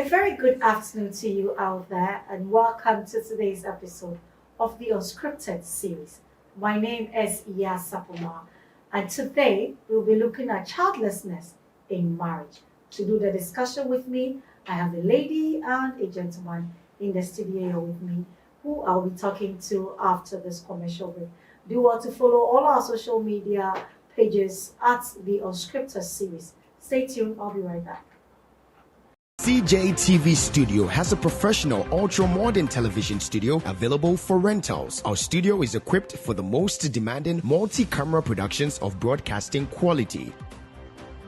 A very good afternoon to you out there, and welcome to today's episode of the Unscripted series. My name is Iya Sapoma, and today we'll be looking at childlessness in marriage. To do the discussion with me, I have a lady and a gentleman in the studio here with me who I'll be talking to after this commercial break. Do want to follow all our social media pages at the Unscripted series. Stay tuned, I'll be right back. CJTV Studio has a professional ultra-modern television studio available for rentals. Our studio is equipped for the most demanding multi-camera productions of broadcasting quality.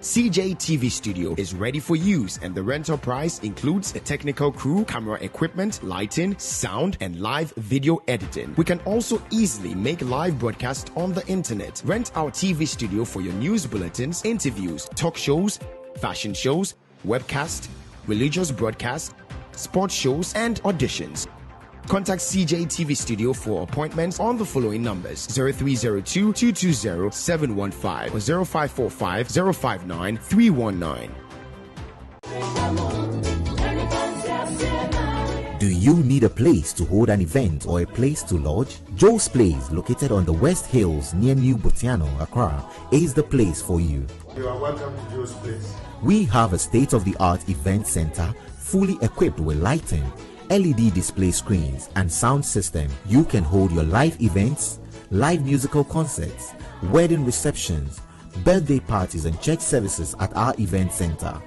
CJTV Studio is ready for use, and the rental price includes a technical crew, camera equipment, lighting, sound, and live video editing. We can also easily make live broadcast on the internet. Rent our TV studio for your news bulletins, interviews, talk shows, fashion shows, webcast, religious broadcasts, sports shows, and auditions. Contact CJTV Studio for appointments on the following numbers: 0302-220-715 or 0545-059-319. Do you need a place to hold an event or a place to lodge? Joe's Place, located on the West Hills near New Botiano, Accra, is the place for you. You are welcome to Joe's Place. We have a state-of-the-art event center fully equipped with lighting, LED display screens, and sound system. You can hold your live events, live musical concerts, wedding receptions, birthday parties, and church services at our event center.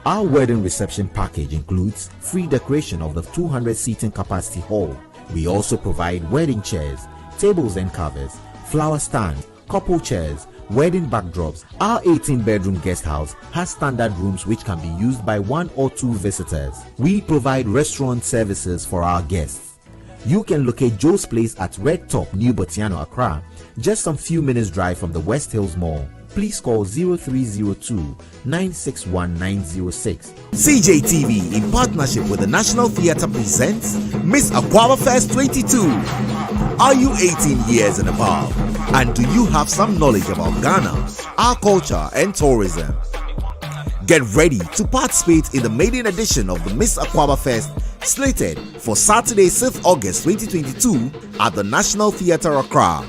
Our wedding reception package includes free decoration of the 200 seating capacity hall. We also provide wedding chairs, tables and covers, flower stands, couple chairs, wedding backdrops. Our 18-bedroom guest house has standard rooms which can be used by 1 or 2 visitors. We provide restaurant services for our guests. You can locate Joe's Place at Red Top, New Botiano, Accra, just some few minutes drive from the West Hills Mall. Please call 0302-961-906. CJTV, in partnership with the National Theatre, presents Miss Aquaba Fest 22. Are you 18 years and above? And do you have some knowledge about Ghana, our culture and tourism? Get ready to participate in the maiden edition of the Miss Aquaba Fest, slated for Saturday 6th August 2022 at the National Theatre, Accra.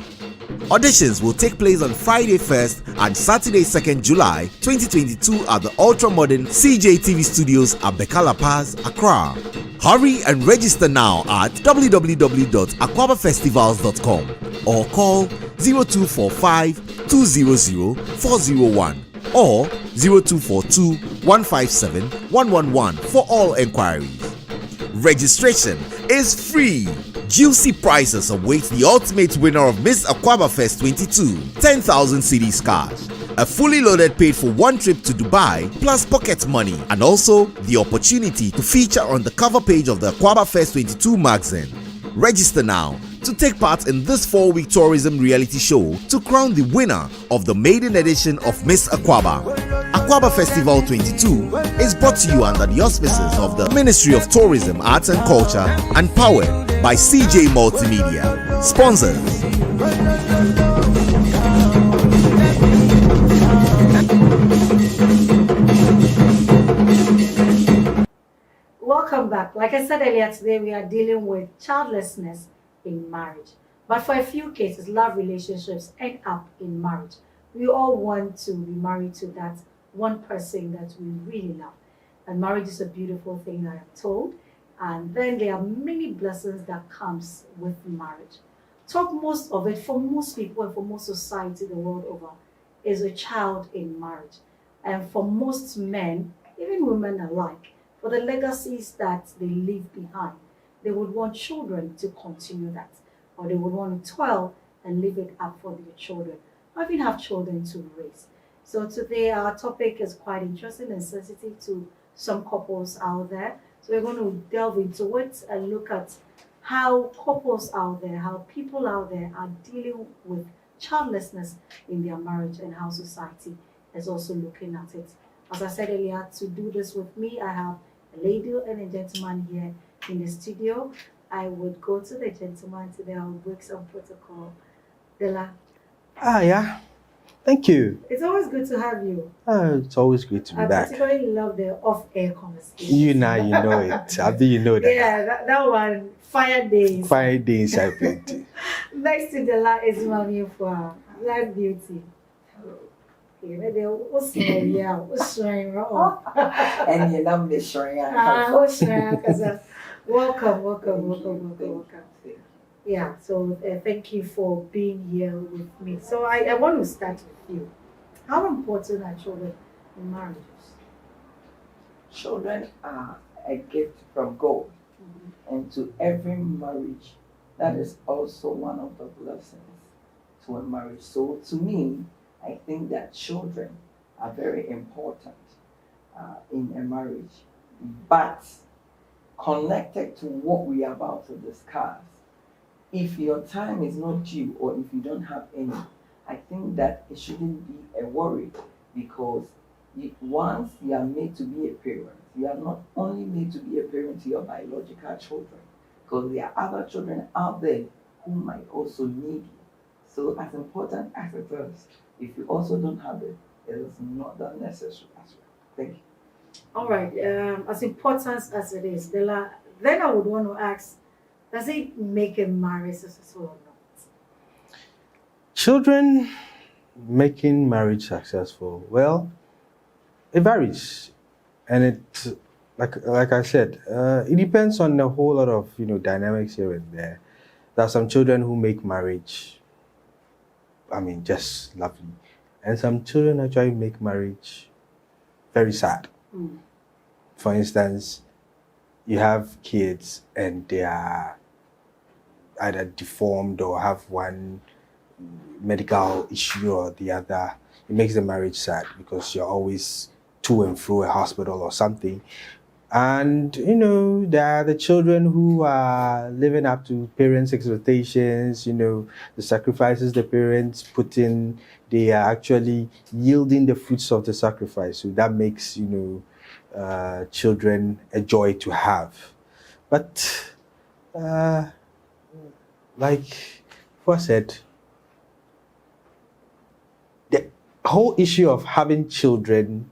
Auditions will take place on Friday 1st and Saturday 2nd July 2022 at the ultra-modern CJTV Studios at Bekala Paz, Accra. Hurry and register now at www.aquabafestivals.com or call 0245 200 401 or 0242 157 111 for all enquiries. Registration is free. Juicy prizes await the ultimate winner of Miss Aquaba Fest 22, 10,000 cedis cash, a fully loaded paid-for-one trip to Dubai, plus pocket money, and also the opportunity to feature on the cover page of the Aquaba Fest 22 magazine. Register now to take part in this 4-week tourism reality show to crown the winner of the maiden edition of Miss Aquaba. Aquaba Festival 22 is brought to you under the auspices of the Ministry of Tourism, Arts and Culture and powered by CJ Multimedia. Sponsors: Welcome back. Like I said earlier, today we are dealing with childlessness in marriage. But for a few cases, love relationships end up in marriage. We all want to be married to that one person that we really love. And marriage is a beautiful thing, I am told. And then there are many blessings that comes with marriage. Talk most of it for most people and for most society the world over is a child in marriage. And for most men, even women alike, for the legacies that they leave behind, they would want children to continue that, or they would want to toil and leave it up for their children, or even have children to raise. So today our topic is quite interesting and sensitive to some couples out there. So we're going to delve into it and look at how couples out there, how people out there are dealing with childlessness in their marriage and how society is also looking at it. As I said earlier, to do this with me, I have a lady and a gentleman here in the studio. I would go to the gentleman today. I'll break some protocol. Dela. Yeah. Thank you. It's always good to have you. It's always great to be I back. particularly love the off-air conversation. You know it. I think you know that. Yeah, that one, fire days. 5 days I plenty. Next to the last is mommy for Black Beauty. Okay, maybe what's showing? And you love the showing. What's showing? Welcome. Yeah, so thank you for being here with me. So I want to start with you. How important are children in marriages? Children are a gift from God, and to every marriage, that is also one of the blessings to a marriage. So to me, I think that children are very important in a marriage, but connected to what we are about to discuss, if your time is not due or if you don't have any, I think that it shouldn't be a worry, because once you are made to be a parent, you are not only made to be a parent to your biological children, because there are other children out there who might also need you. So as important as it is, if you also don't have it, it is not that necessary as well. Thank you. All right. As important as it is, Bella, then I would want to ask, does it make a marriage successful or not? Children making marriage successful. Well, it varies. And it, like I said, it depends on a whole lot of dynamics here and there. There are some children who make marriage, just lovely. And some children actually make marriage very sad. For instance, you have kids and they are either deformed or have one medical issue or the other. It makes the marriage sad because you're always to and fro a hospital or something. And, there are the children who are living up to parents' expectations, the sacrifices the parents put in, they are actually yielding the fruits of the sacrifice. So that makes, children a joy to have. But, like I said, the whole issue of having children,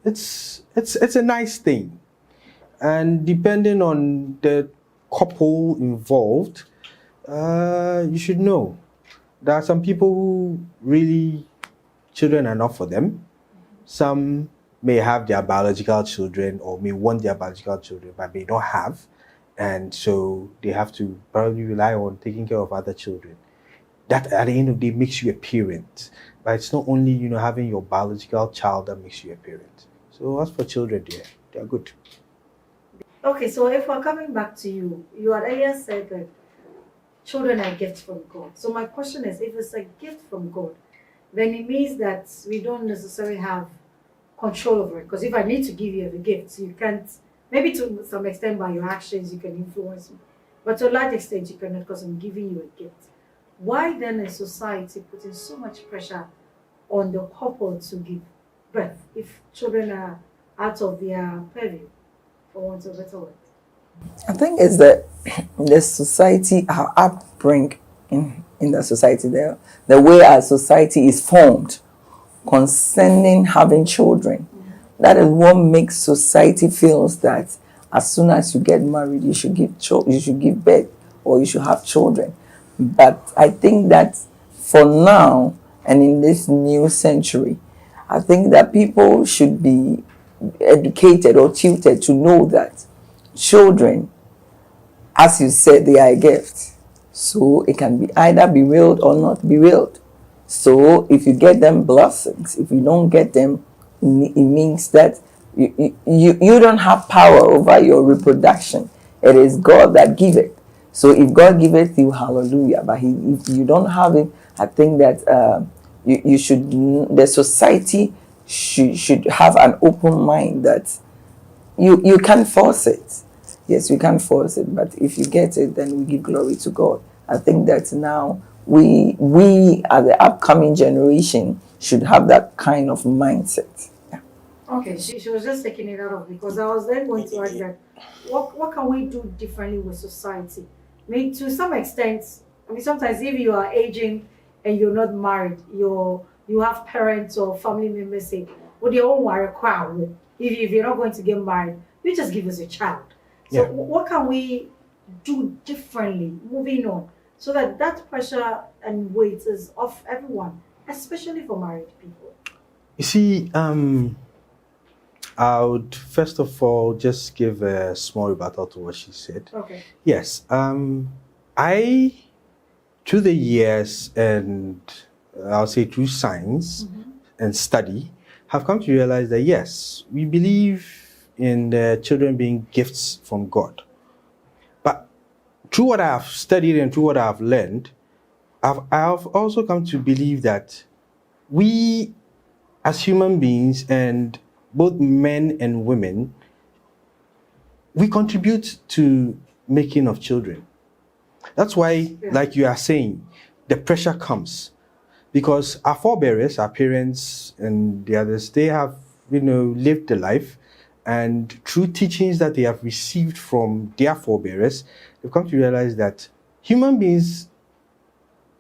it's a nice thing, and depending on the couple involved, you should know there are some people who really children are not for them. Some may have their biological children or may want their biological children but may not have, and so they have to probably rely on taking care of other children. That at the end of the day makes you a parent. But it's not only, having your biological child that makes you a parent. So as for children, they're good. Okay, so if we're coming back to you, you had earlier said that children are gifts from God. So my question is, if it's a gift from God, then it means that we don't necessarily have control over it. Because if I need to give you a gift, you can't, maybe to some extent by your actions, you can influence me. But to a large extent, you cannot, because I'm giving you a gift. Why then is society putting so much pressure on the couple to give birth if children are out of their purview, for want of a better word? I think it's the society, our upbringing in the society, the way our society is formed concerning having children. That is what makes society feels that as soon as you get married, you should give birth or you should have children. But I think that for now and in this new century, I think that people should be educated or tutored to know that children, as you said, they are a gift. So it can be either be willed or not be willed. So if you get them, blessings. If you don't get them, it means that you don't have power over your reproduction. It is God that gives it. So if God give it to you, hallelujah. But if you don't have it, I think that you should. The society should have an open mind that you can't force it. Yes, you can't force it. But if you get it, then we give glory to God. I think that now we as the upcoming generation should have that kind of mindset. Yeah. Okay, she was just taking it out of me because I was then going to ask that what can we do differently with society? I mean, to some extent, sometimes if you are aging and you're not married, you have parents or family members say, well, they won't worry, if you're not going to get married, you just give us a child. So Yeah. what can we do differently moving on so that that pressure and weight is off everyone, especially for married people? You see, I would first of all just give a small rebuttal to what she said. Okay. Yes, I, through the years and I'll say through science and study, have come to realize that yes, we believe in the children being gifts from God. But through what I have studied and through what I have learned, I have also come to believe that we as human beings, and both men and women, we contribute to making of children. That's why, like you are saying, the pressure comes. Because our forebearers, our parents and the others, they have, lived the life, and through teachings that they have received from their forebearers, they've come to realize that human beings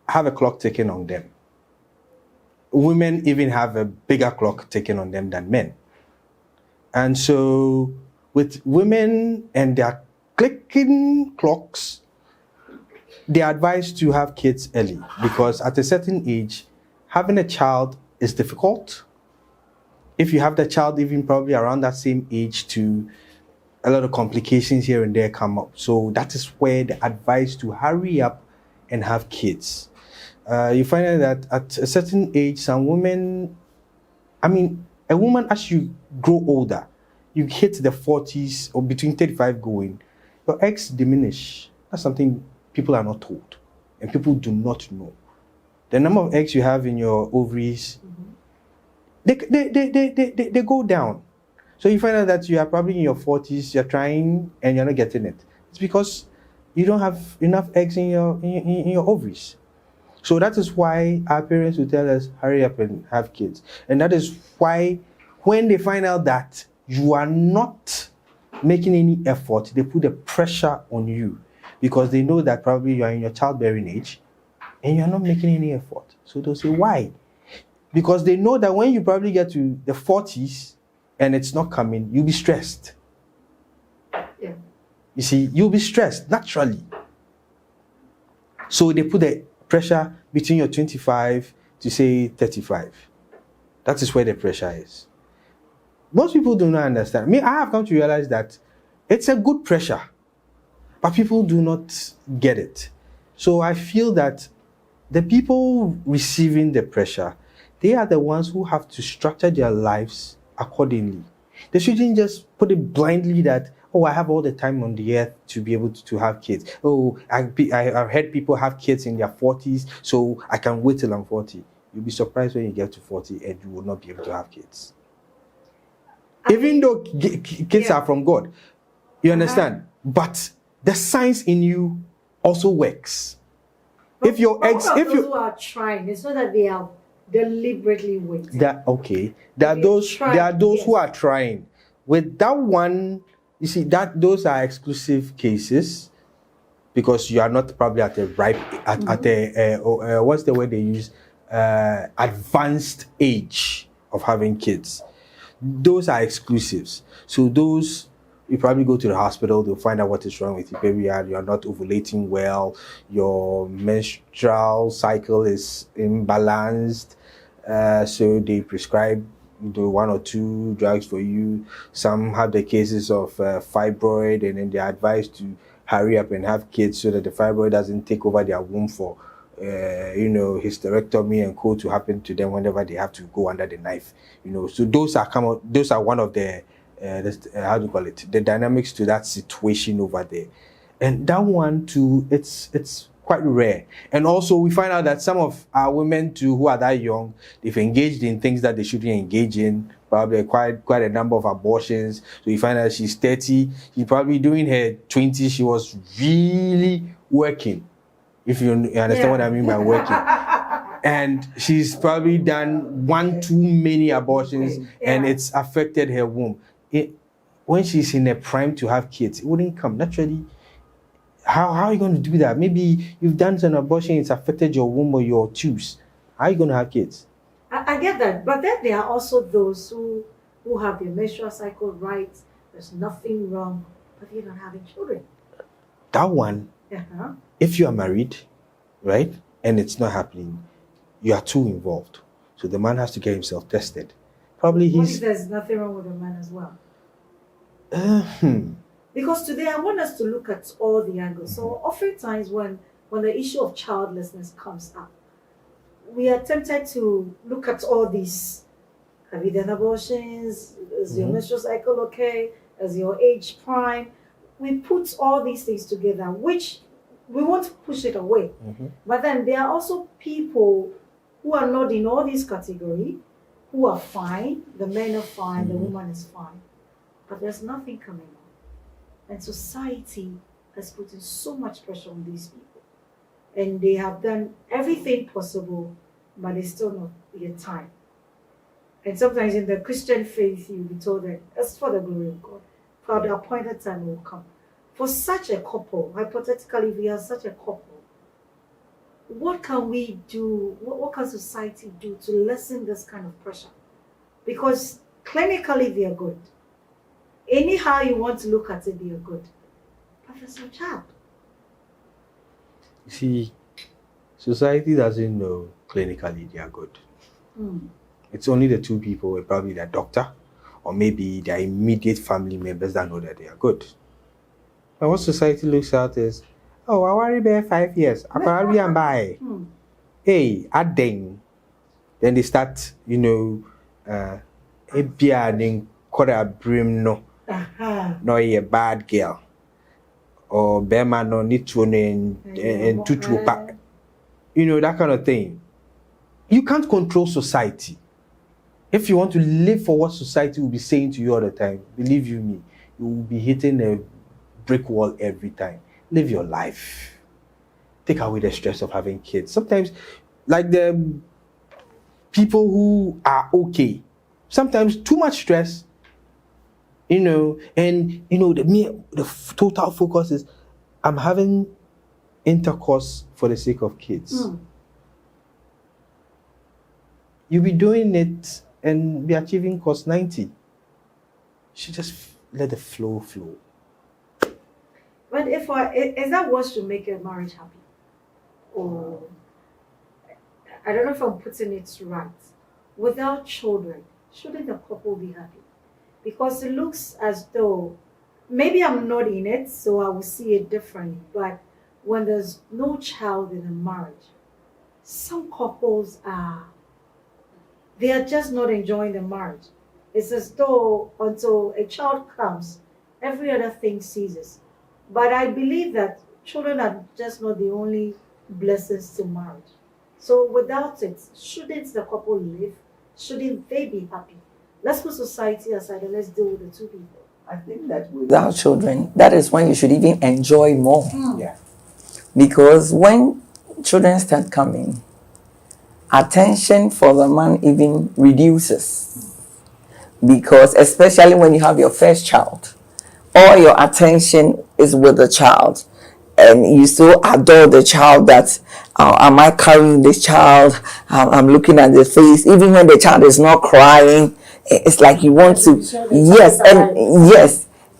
have a clock ticking on them. Women even have a bigger clock ticking on them than men. And so with women and their clicking clocks, they are advised to have kids early, because at a certain age, having a child is difficult. If you have the child even probably around that same age, to a lot of complications here and there come up. So that is where the advice to hurry up and have kids. You find out that at a certain age, some women, a woman, as you grow older, you hit the 40s or between 35 going, your eggs diminish. That's something people are not told, and people do not know. The number of eggs you have in your ovaries, they go down. So you find out that you are probably in your 40s, you're trying and you're not getting it. It's because you don't have enough eggs in your ovaries. So that is why our parents will tell us, hurry up and have kids. And that is why when they find out that you are not making any effort, they put the pressure on you, because they know that probably you are in your childbearing age and you are not making any effort. So they'll say, why? Because they know that when you probably get to the 40s and it's not coming, you'll be stressed. Yeah. You see, you'll be stressed naturally. So they put the pressure between your 25 to say 35. That is where the pressure is. Most people do not understand. I have come to realize that it's a good pressure, but people do not get it. So I feel that the people receiving the pressure, they are the ones who have to structure their lives accordingly. They shouldn't just put it blindly that, oh, I have all the time on the earth to be able to have kids. Oh, I've heard people have kids in their 40s, so I can wait till I'm 40. You'll be surprised when you get to 40 and you will not be able to have kids. Even though kids are from God, you understand? But the science in you also works. If your eggs, those who are trying, it's not that they are deliberately waiting. There are those who are trying. With that one, you see that those are exclusive cases, because you are not probably at a ripe what's the word they use, advanced age of having kids. Those are exclusives. So those, you probably go to the hospital, they'll find out what is wrong with your period, you're not ovulating well, your menstrual cycle is imbalanced, so they prescribe one or two drugs for you. Some have the cases of fibroid, and then they're advised to hurry up and have kids so that the fibroid doesn't take over their womb for hysterectomy and co to happen to them whenever they have to go under the knife. So those are one of the how do you call it? The dynamics to that situation over there. And that one too, it's quite rare. And also we find out that some of our women too, who are that young, they've engaged in things that they shouldn't engage in, probably quite a number of abortions. So you find out she's 30, she's probably doing her 20s, she was really working. If you understand what I mean by working. And she's probably done one too many abortions, and it's affected her womb. When she's in a prime to have kids, it wouldn't come. Naturally, How are you going to do that? Maybe you've done an abortion, it's affected your womb or your tubes. How are you going to have kids? I get that, but then there are also those who have their menstrual cycle right. There's nothing wrong, but they're not having children. That one, Uh-huh. if you are married, right, and it's not happening, you are too involved. So the man has to get himself tested. Probably What if he's. there's nothing wrong with the man as well? Because today I want us to look at all the angles. So oftentimes when the issue of childlessness comes up, we are tempted to look at all these. Have you done abortions? Is your menstrual cycle okay? Is your age prime? We put all these things together, which we want to push it away. But then there are also people who are not in all these categories, who are fine. The men are fine, the woman is fine. But there's nothing coming on. And society has put in so much pressure on these people. And they have done everything possible, but it's still not yet time. And sometimes in the Christian faith, you'll be told that it's for the glory of God. For the appointed time will come. For such a couple, hypothetically, if we are such a couple, what can we do? What can society do to lessen this kind of pressure? Because clinically, they are good. Anyhow you want to look at it, they are good. But there's no child. You see, society doesn't know clinically they are good. It's only the two people, probably their doctor, or maybe their immediate family members that know that they are good. But what society looks at is, oh, I worry about 5 years. I probably am by. Hey, adding. Then they start, no a bad girl. Or Bema no need to and tutu pa. That kind of thing. You can't control society. If you want to live for what society will be saying to you all the time, believe you me, you will be hitting a brick wall every time. Live your life. Take away the stress of having kids. Sometimes, like the people who are okay, sometimes too much stress, the total focus is, I'm having intercourse for the sake of kids. You'll be doing it and be achieving cost 90. You should just let the flow. But is that what should make a marriage happy? Or I don't know if I'm putting it right. Without children, shouldn't the couple be happy? Because it looks as though, maybe I'm not in it, so I will see it differently. But when there's no child in a marriage, some couples they are just not enjoying the marriage. It's as though until a child comes, every other thing ceases. But I believe that children are just not the only blessings to marriage. So without it, shouldn't the couple live? Shouldn't they be happy? Let's put society aside and let's deal with the two people. I think that without children, that is when you should even enjoy more. Yeah. Because when children start coming, attention for the man even reduces. Because especially when you have your first child, all your attention is with the child. And you so adore the child that, am I carrying this child? I'm looking at the face. Even when the child is not crying, it's like you want to. Yes.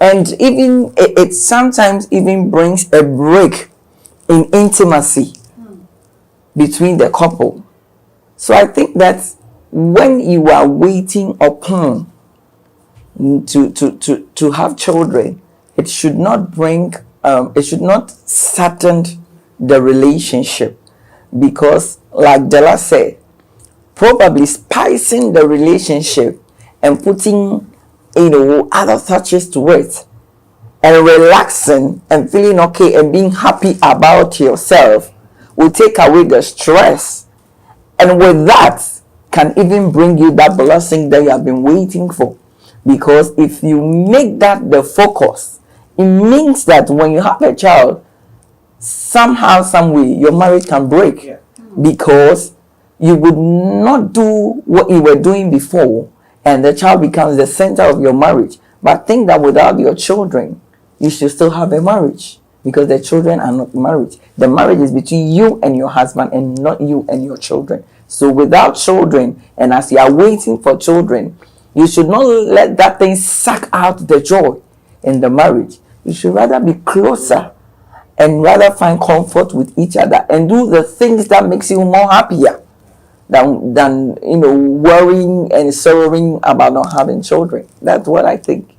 And even it sometimes even brings a break in intimacy between the couple. So I think that when you are waiting upon to have children, it should not bring it should not sadden the relationship, because like Della said, probably spicing the relationship and putting other touches to it and relaxing and feeling okay and being happy about yourself will take away the stress, and with that can even bring you that blessing that you have been waiting for. Because if you make that the focus, it means that when you have a child, somehow, some way, your marriage can break, because you would not do what you were doing before, and the child becomes the center of your marriage. But think that without your children, you should still have a marriage. because the children are not married. The marriage is between you and your husband and not you and your children. So without children, and as you are waiting for children, you should not let that thing suck out the joy in the marriage. You should rather be closer and rather find comfort with each other and do the things that makes you more happier than worrying and sorrowing about not having children. That's what I think.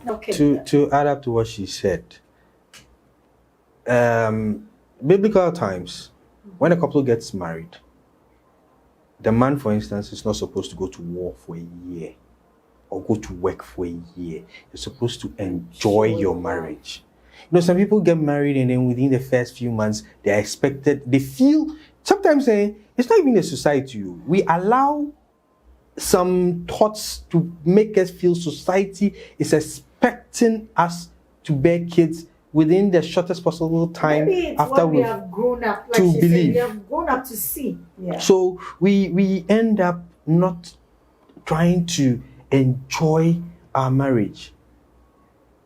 Okay. To add up to what she said, biblical times, when a couple gets married, the man, for instance, is not supposed to go to war for a year or go to work for a year. You're supposed to enjoy your marriage. Some people get married and then within the first few months, they're expected, they feel, sometimes it's not even the society. We allow some thoughts to make us feel society is expecting us to bear kids within the shortest possible time. Maybe it's after we have grown up, like to she believe. said, we have grown up to see. Yeah. So we end up not trying to enjoy our marriage.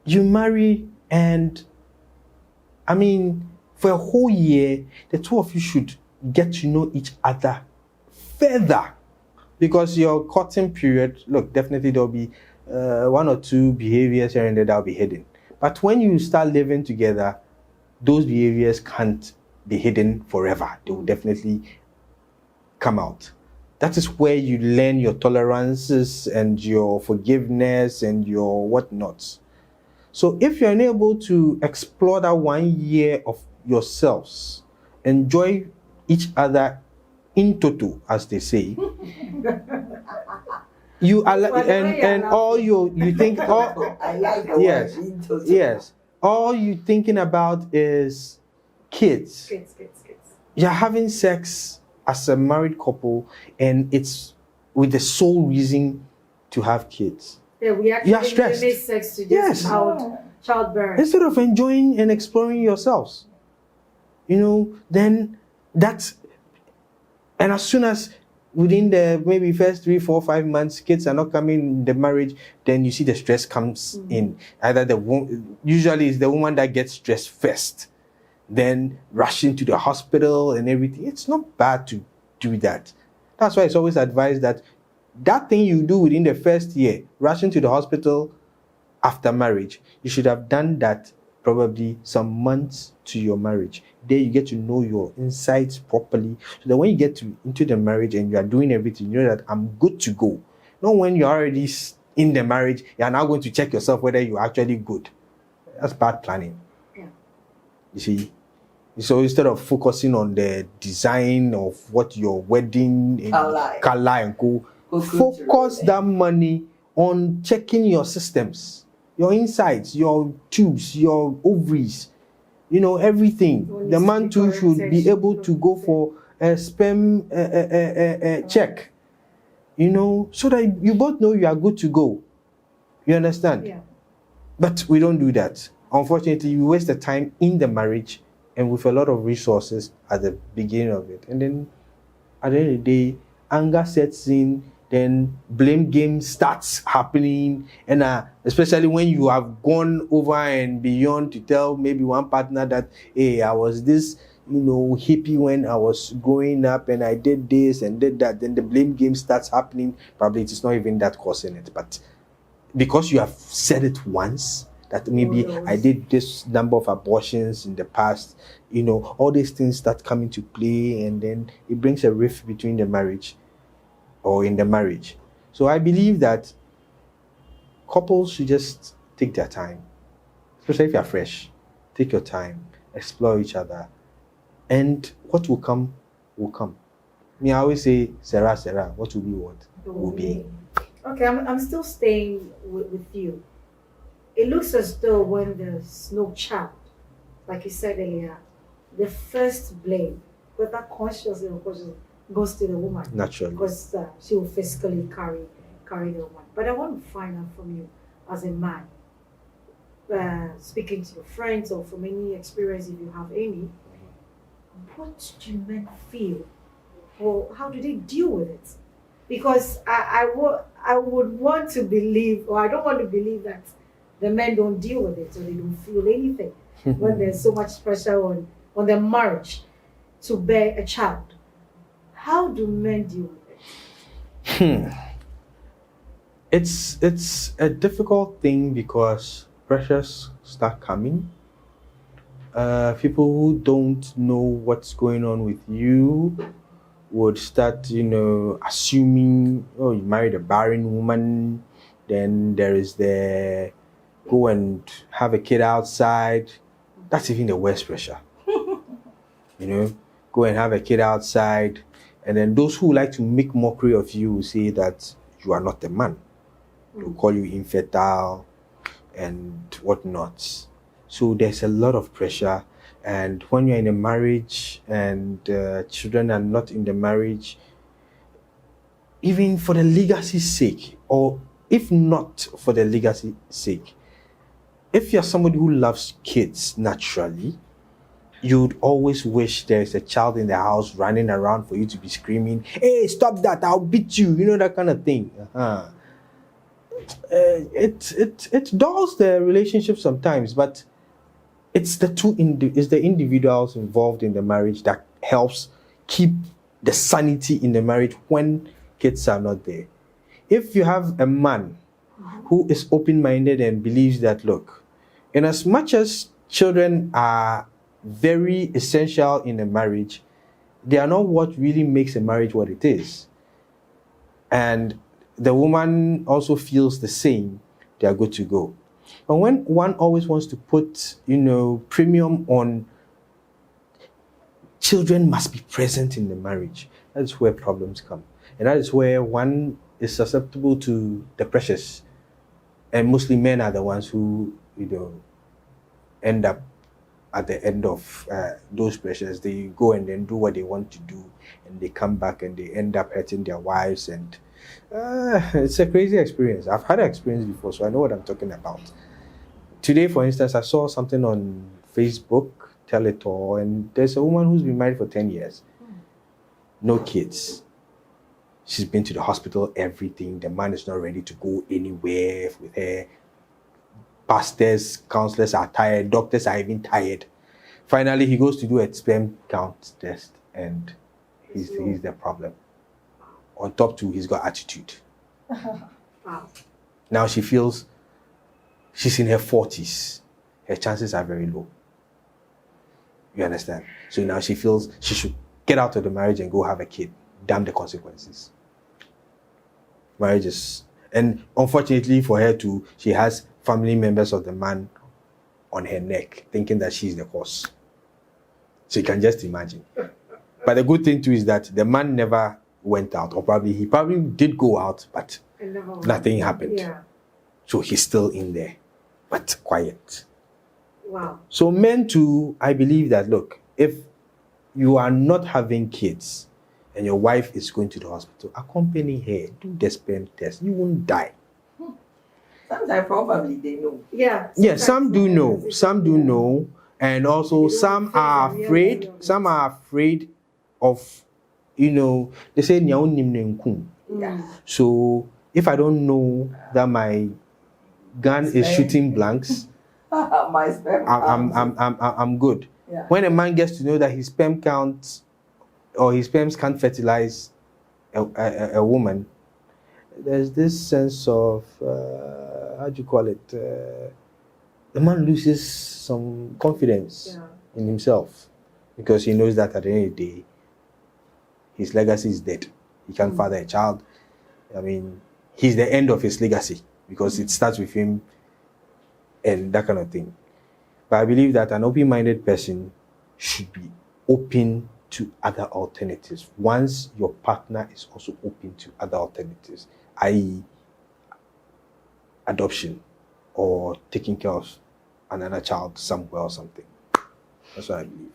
You marry, and for a whole year, the two of you should get to know each other further, because your courting period, look, definitely there'll be one or two behaviors here and there that'll be hidden. But when you start living together, those behaviors can't be hidden forever. They will definitely come out. That is where you learn your tolerances and your forgiveness and your whatnots. So if you're unable to explore that 1 year of yourselves, enjoy each other in toto, as they say, you allow, and all you think, all I like the yes, word into it. yes, all you thinking about is kids. Kids. You're having sex as a married couple, and it's with the sole reason to have kids. Yeah, we You are actually stressed. limit sex to just Yes. childbearing. Instead of enjoying and exploring yourselves, then that's, and as soon as within the maybe first 3, 4, 5 months, kids are not coming in the marriage, then you see the stress comes in. Either usually it's the woman that gets stressed first, then rushing to the hospital and everything. It's not bad to do that. That's why it's always advised that thing you do within the first year, rushing to the hospital after marriage, you should have done that probably some months to your marriage. There you get to know your insides properly, so that when you get into the marriage and you are doing everything, you know that I'm good to go. Not when you're already in the marriage, you are now going to check yourself whether you're actually good. That's bad planning. Yeah. You see? So instead of focusing on the design of what your wedding color and go, focus that money on checking your systems, your insides, your tubes, your ovaries, everything. The man too should be able to go for a sperm check, so that you both know you are good to go. You understand? Yeah. But we don't do that. Unfortunately, we waste the time in the marriage and with a lot of resources at the beginning of it. And then at the end of the day, anger sets in, then blame game starts happening. And especially when you have gone over and beyond to tell maybe one partner that, hey, I was this, hippie when I was growing up and I did this and did that, then the blame game starts happening. Probably it's not even that causing it. But because you have said it once, that maybe I did this number of abortions in the past, all these things start coming to play, and then it brings a rift between the marriage or in the marriage. So I believe that couples should just take their time, especially if you're fresh. Take your time, explore each other, and what will come, will come. I always say, Sarah, what will be what will be. Okay, I'm still staying with you. It looks as though when there's no child, like you said earlier, the first blame, whether consciously or unconsciously, goes to the woman. Naturally. Because she will physically carry the woman. But I want to find out from you, as a man, speaking to your friends or from any experience, if you have any, what do men feel? Or how do they deal with it? Because I would want to believe, or I don't want to believe that the men don't deal with it, or they don't feel anything. when there's so much pressure on the marriage to bear a child. How do men deal with it? It's a difficult thing because pressures start coming. People who don't know what's going on with you would start, assuming, oh, you married a barren woman, then there is the go and have a kid outside. That's even the worst pressure. Go and have a kid outside. And then those who like to make mockery of you will say that you are not a man. They'll call you infertile and whatnot. So there's a lot of pressure. And when you're in a marriage and children are not in the marriage, even for the legacy's sake, or if not for the legacy's sake, if you're somebody who loves kids naturally, you'd always wish there's a child in the house running around for you to be screaming, "Hey, stop that, I'll beat you," that kind of thing. It dulls the relationship sometimes, but it's the individuals involved in the marriage that helps keep the sanity in the marriage when kids are not there. If you have a man who is open-minded and believes that, look, in as much as children are very essential in a marriage, they are not what really makes a marriage what it is. And the woman also feels the same, they are good to go. And when one always wants to put, premium on children must be present in the marriage, that's where problems come. And that is where one is susceptible to the pressures. And mostly men are the ones who, end up at the end of those pressures. They go and then do what they want to do, and they come back and they end up hurting their wives. And it's a crazy experience. I've had an experience before, so I know what I'm talking about. Today, for instance, I saw something on Facebook, Tell It All, and there's a woman who's been married for 10 years. No kids. She's been to the hospital, everything. The man is not ready to go anywhere with her. Pastors, counselors are tired. Doctors are even tired. Finally, he goes to do a sperm count test, and he's the problem. On top two, he's got attitude. Wow. Now she feels she's in her 40s. Her chances are very low. You understand? So now she feels she should get out of the marriage and go have a kid. Damn the consequences. Marriages. And unfortunately for her too, she has family members of the man on her neck, thinking that she's the cause. So you can just imagine. But the good thing too is that the man never went out, or he probably did go out, but nothing happened. Yeah. So he's still in there, but quiet. Wow. So men too, I believe that, look, if you are not having kids and your wife is going to the hospital, accompany her, do the sperm test. You won't die. Sometimes probably they know. Yeah. Yeah, some do know. Some do know. And also some are afraid. Some are afraid of, they say, Yeah. so if I don't know that my gun is shooting blanks, My sperm I'm good. Yeah. When a man gets to know that his sperm count or his sperms can't fertilize a woman, there's this sense of how do you call it? The man loses some confidence in himself, because he knows that at the end of the day, his legacy is dead. He can't father a child. I mean, he's the end of his legacy, because it starts with him and that kind of thing. But I believe that an open-minded person should be open to other alternatives once your partner is also open to other alternatives, i.e. adoption or taking care of another child somewhere or something. That's what I believe.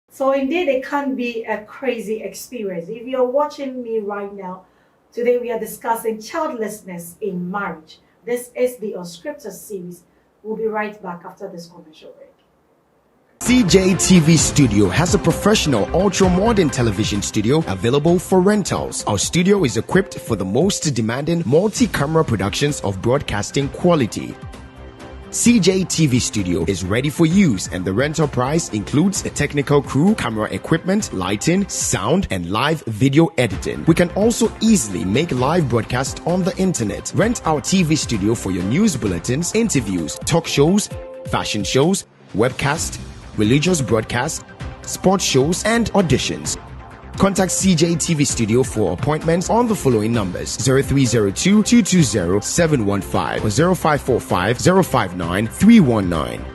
So indeed, it can be a crazy experience. If you're watching me right now, today we are discussing childlessness in marriage. This is the Unscripted series. We'll be right back after this commercial break. CJTV Studio has a professional ultra-modern television studio available for rentals. Our studio is equipped for the most demanding multi-camera productions of broadcasting quality. CJ TV Studio is ready for use, and the rental price includes a technical crew, camera equipment, lighting, sound, and live video editing. We can also easily make live broadcasts on the internet. Rent our TV studio for your news bulletins, interviews, talk shows, fashion shows, webcasts, religious broadcasts, sports shows, and auditions. Contact CJ TV Studio for appointments on the following numbers: 0302 220 715 or 0545 059 319.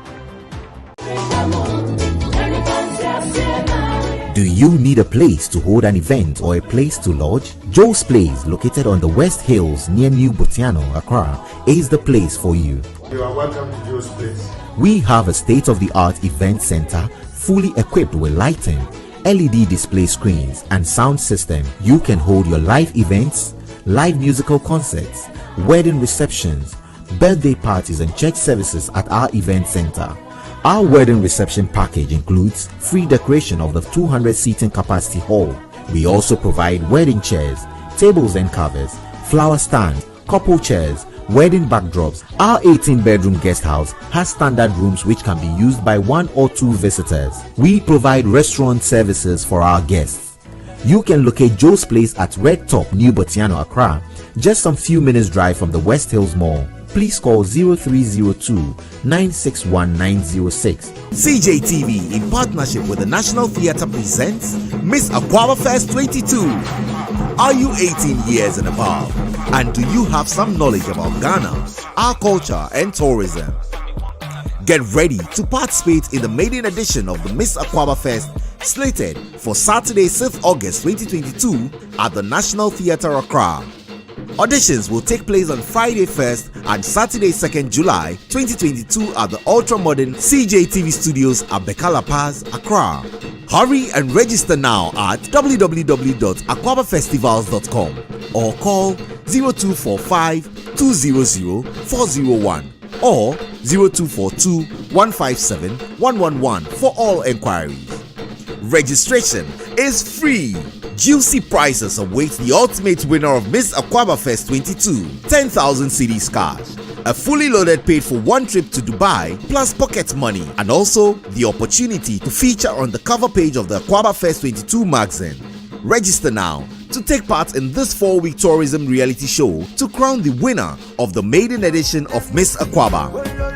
Do you need a place to hold an event or a place to lodge? Joe's Place, located on the West Hills near New Botiano, Accra, is the place for you. You are welcome to Joe's Place. We have a state-of-the-art event center fully equipped with lighting, LED display screens, and sound system. You can hold your live events, live musical concerts, wedding receptions, birthday parties, and church services at our event center. Our wedding reception package includes free decoration of the 200 seating capacity hall. We also provide wedding chairs, tables and covers, flower stands, couple chairs, wedding backdrops. Our 18-bedroom guest house has standard rooms which can be used by 1 or 2 visitors. We provide restaurant services for our guests. You can locate Joe's Place at Red Top, New Botiano, Accra, just some few minutes drive from the West Hills Mall. Please call 0302 961 906. CJ TV, in partnership with the National Theatre, presents Miss Aquaba Fest 22. Are you 18 years and above? And do you have some knowledge about Ghana, our culture, and tourism? Get ready to participate in the maiden edition of the Miss Aquaba Fest, slated for Saturday, 6th August 2022 at the National Theatre, Accra. Auditions will take place on Friday 1st and Saturday 2nd July 2022 at the ultra-modern CJ TV Studios at Bekala Paz, Accra. Hurry and register now at www.aquabafestivals.com or call 0245 200 401 or 0242 157 111 for all enquiries. Registration is free. Juicy prizes await the ultimate winner of Miss Aquaba Fest 22, 10,000 cedis cash, a fully loaded paid for one trip to Dubai plus pocket money, and also the opportunity to feature on the cover page of the Aquaba Fest 22 magazine. Register now to take part in this 4-week tourism reality show to crown the winner of the maiden edition of Miss Aquaba.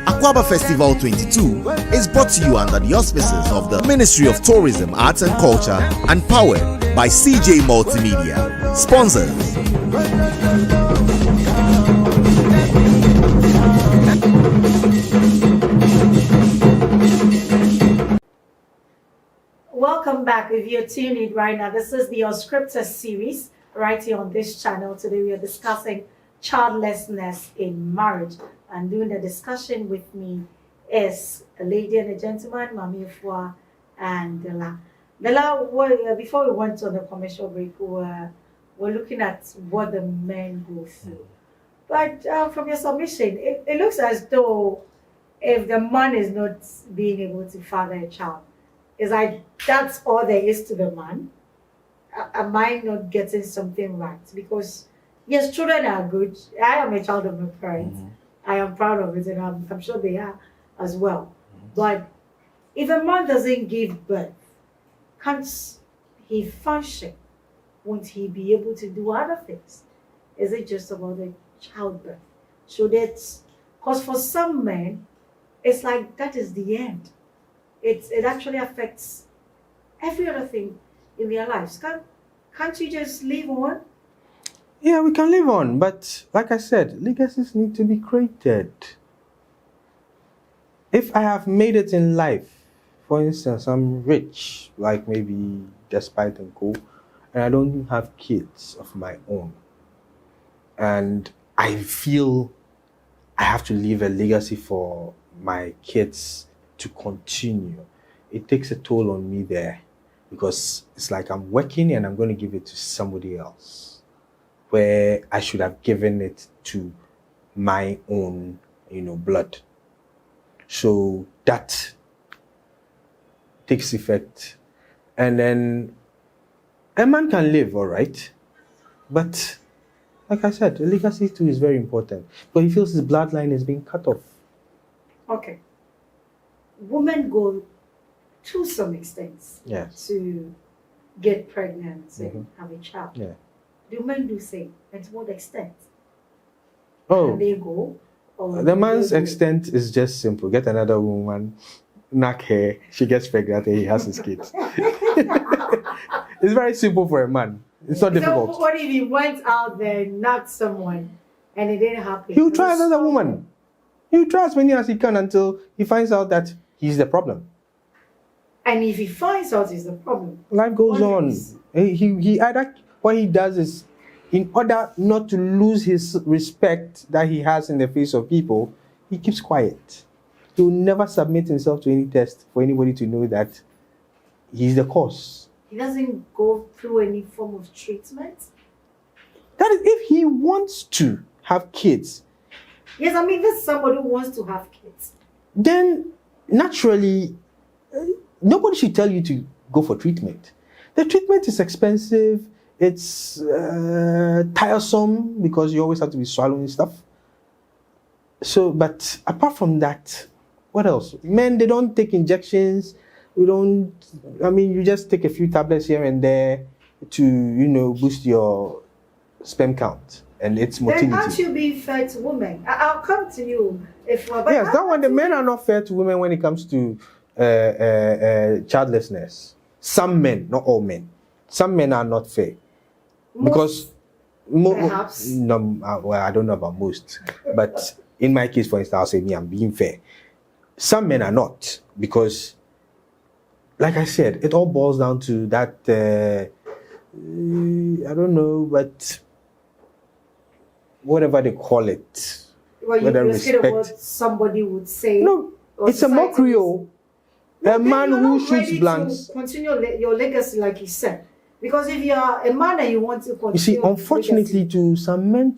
Aquaba Festival 22 is brought to you under the auspices of the Ministry of Tourism, Arts and Culture and powered by CJ Multimedia. Sponsors: Welcome back. If you're tuned in right now, this is the Unscripted series right here on this channel. Today we are discussing childlessness in marriage, and doing the discussion with me is a lady and a gentleman, Mami Fua and Dela. Dela, before we went on the commercial break, we're looking at what the men go through. But from your submission, it looks as though if the man is not being able to father a child, it's like that's all there is to the man. Am I not getting something right? Because yes, children are good. I am a child of my parents. I am proud of it, and I'm sure they are as well. But if a man doesn't give birth, can't he function? Won't he be able to do other things? Is it just about the childbirth? So that's because for some men, it's like that is the end. It actually affects every other thing in their lives. Can't you just live on? Yeah, we can live on, but like I said, legacies need to be created. If I have made it in life, for instance, I'm rich, like maybe despite and co, and I don't have kids of my own, and I feel I have to leave a legacy for my kids to continue, it takes a toll on me there, because it's like I'm working and I'm going to give it to somebody else, where I should have given it to my own, blood. So that takes effect. And then a man can live, all right. But like I said, the legacy too is very important. But he feels his bloodline is being cut off. Okay. Women go to some extent Yes. to get pregnant and have a child. Yeah. Do men do same? And to what extent? Oh, Can they go? Or the do man's they go? extent is just simple. Get another woman, knock her, she gets pregnant, and he has his kids. It's very simple for a man. It's not difficult. So what if he went out there and knocked someone and it didn't happen? He'll try another woman. He'll try as many as he can until he finds out that he's the problem. And if he finds out he's the problem, Life goes what on. next? He either, what he does is, in order not to lose his respect that he has in the face of people, he keeps quiet. He will never submit himself to any test for anybody to know that he's the cause. He doesn't go through any form of treatment. That is, if he wants to have kids, Yes, I mean, this is somebody who wants to have kids. then naturally, nobody should tell you to go for treatment. The treatment is expensive. It's tiresome because you always have to be swallowing stuff. So, but apart from that, what else? Men, they don't take injections. You just take a few tablets here and there to, boost your sperm count and its motility. Then aren't you being fair to women? I'll come to you if. But Yes, that one, the men are not fair to women when it comes to childlessness. Some men, not all men. Some men are not fair. Because perhaps. well, I don't know about most, but in my case, for instance, I'll say me, I'm being fair. Some men are not, because, like I said, it all boils down to that. I don't know, but whatever they call it, Well, whether you're scared of what respect. somebody would say. No, or it's a society mockery. would A say. man Then who you're not shoots ready blanks. to continue your legacy, like you said. Because if you're a man and you want to continue, You see, your unfortunately, legacy, to some men,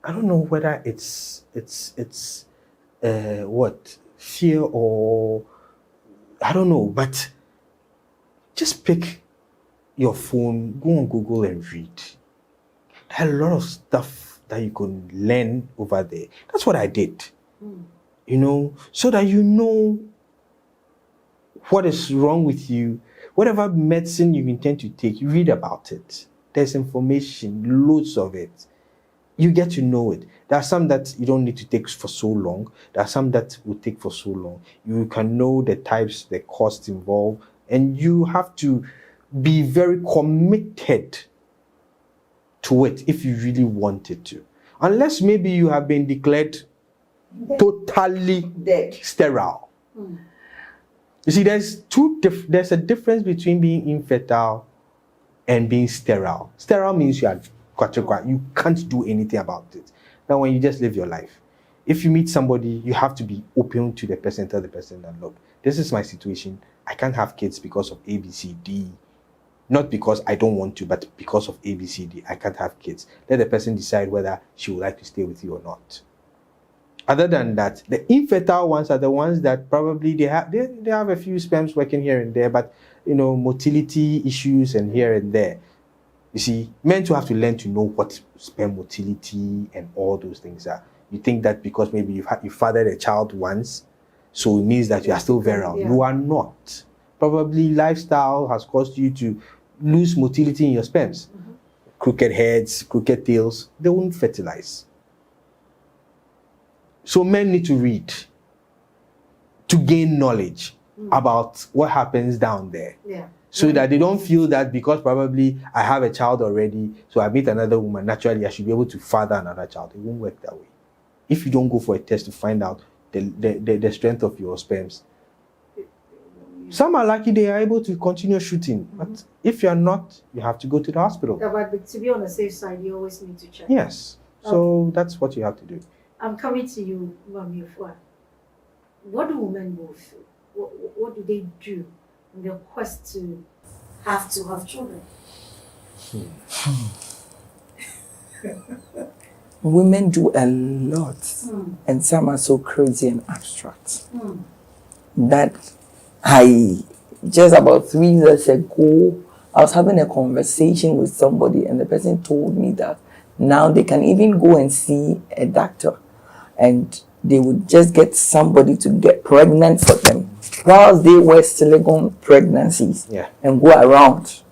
I don't know whether it's what, fear, or I don't know, but just pick your phone, go on Google and read. There are a lot of stuff that you can learn over there. That's what I did. So that you know what is wrong with you. Whatever medicine you intend to take, you read about it. There's information, loads of it. You get to know it. There are some that you don't need to take for so long. There are some that will take for so long. You can know the types, the costs involved, and you have to be very committed to it if you really wanted to. Unless maybe you have been declared totally Dead. sterile. You see, there's a difference between being infertile and being sterile. Sterile means you can't do anything about it. Now, when you just live your life, if you meet somebody, you have to be open to the person, tell the person that, look, this is my situation. I can't have kids because of A, B, C, D. Not because I don't want to, but because of A, B, C, D. I can't have kids. Let the person decide whether she would like to stay with you or not. Other than that, the infertile ones are the ones that probably they have a few sperms working here and there, but motility issues and here and there. You see, men too have to learn to know what sperm motility and all those things are. You think that because maybe you fathered a child once, so it means that you are still virile. Yeah. You are not. Probably lifestyle has caused you to lose motility in your sperms. Crooked heads, crooked tails, they won't fertilize. So men need to read to gain knowledge about what happens down there. yeah. So that they don't feel that because probably I have a child already, so I meet another woman, naturally I should be able to father another child. It won't work that way. If you don't go for a test to find out the strength of your sperms. Some are lucky they are able to continue shooting. But if you're not, you have to go to the hospital. Yeah, but to be on the safe side, you always need to check. Yes. So that's what you have to do. I'm coming to you, Mami Afua. What do women go through? What do they do in their quest to have children? Women do a lot, and some are so crazy and abstract that just about 3 years ago, I was having a conversation with somebody, and the person told me that now they can even go and see a doctor and they would just get somebody to get pregnant for them whilst they were silicone pregnancies and go around.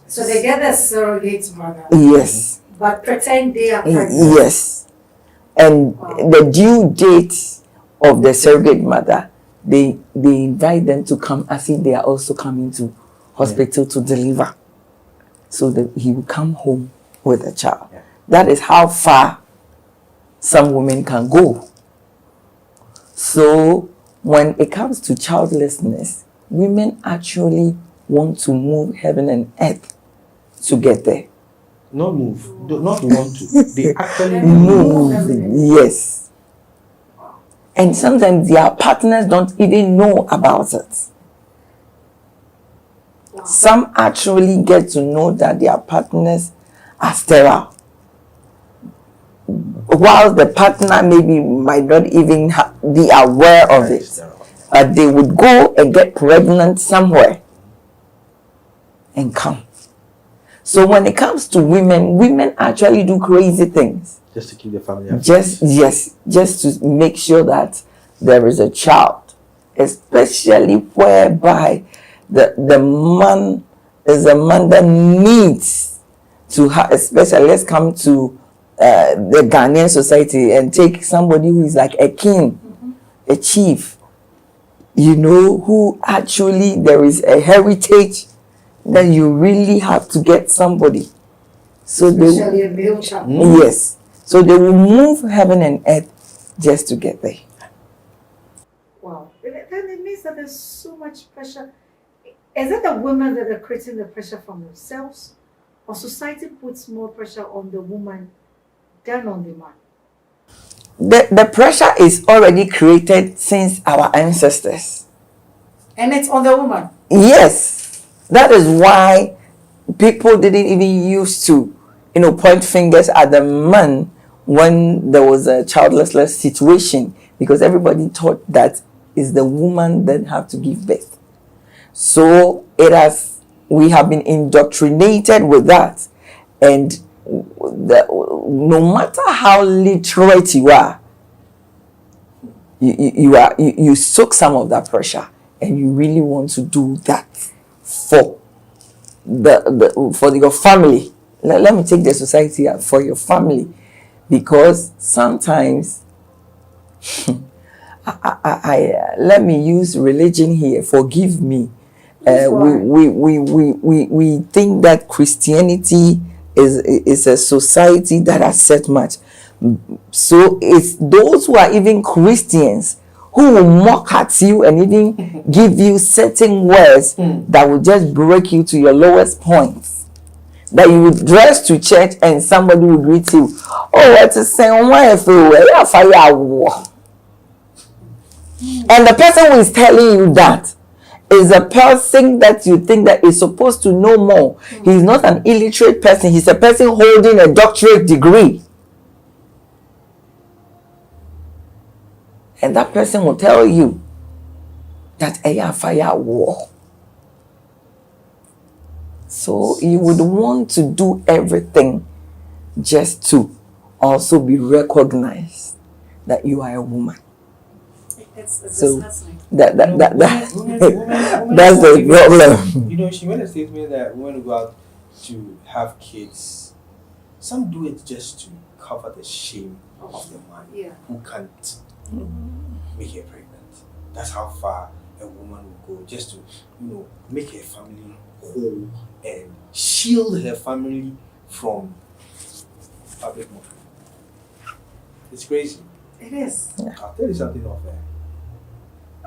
So they get a surrogate mother. Yes. But pretend they are pregnant. Yes. And the due date of the surrogate mother, they invite them to come as if they are also coming to hospital to deliver. So that he will come home with a child. Yeah. That is how far some women can go. So when it comes to childlessness, women actually want to move heaven and earth to get there. Not move, not want to. They actually move. Yes. And sometimes their partners don't even know about it. Some actually get to know that their partners are sterile, while the partner maybe might not even be aware of it. They would go and get pregnant somewhere and come. So when it comes to women, women actually do crazy things. Just to keep the family happy. Just to make sure that there is a child, especially whereby the man is a man that needs to have, especially let's come to the Ghanaian society and take somebody who is like a king, a chief, who actually there is a heritage that you really have to get somebody. So especially a male child. Yes. So they will move heaven and earth just to get there. Wow. Then it means that there's so much pressure. Is it the women that are creating the pressure from themselves, or society puts more pressure on the woman than on the man? The pressure is already created since our ancestors. And it's on the woman? Yes. That is why people didn't even used to, point fingers at the man when there was a childless situation, because everybody thought that it's the woman that have to give birth. So we have been indoctrinated with that, and no matter how literate you are, you soak some of that pressure, and you really want to do that for your family. Let me take the society for your family, because sometimes let me use religion here. Forgive me. We think that Christianity is a society that has set much. So it's those who are even Christians who will mock at you and even give you certain words that will just break you to your lowest points. That you would dress to church and somebody will greet you. Oh, what is saying? Why and the person who is telling you that is a person that you think that is supposed to know more. He's not an illiterate person. He's a person holding a doctorate degree. And that person will tell you that a fire war. So you would want to do everything just to also be recognized that you are a woman. So that's the problem. She made a statement that women go out to have kids. Some do it just to cover the shame of the man who can't make her pregnant. That's how far a woman will go, just to make her family whole and shield her family from public mockery. It's crazy. It is. I'll tell you something off there.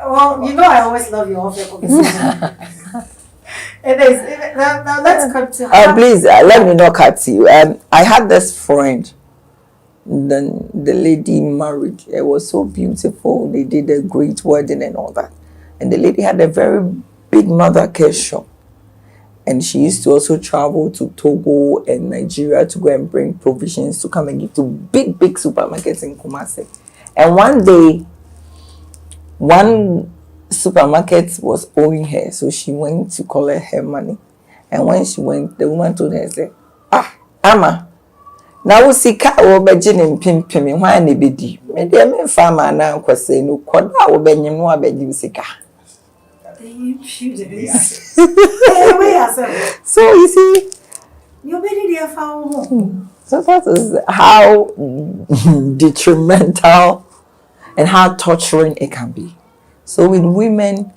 Well, I always love your off-air conversation. It is. Now let's come to. Please let me not cut you. I had this friend. Then the lady married. It was so beautiful. They did a great wedding and all that. And the lady had a very big mother care shop. And she used to also travel to Togo and Nigeria to go and bring provisions to come and give to big supermarkets in Kumasi. And one day, one supermarket was owing her, so she went to collect her money. And when she went, the woman told her, said, Amma, na wo sika wo beje ne mpempem hwan ne bedi me de me fa ma na kwese no koda wo benyim no abeji sika. So you see, so that is how detrimental and how torturing it can be. So with women,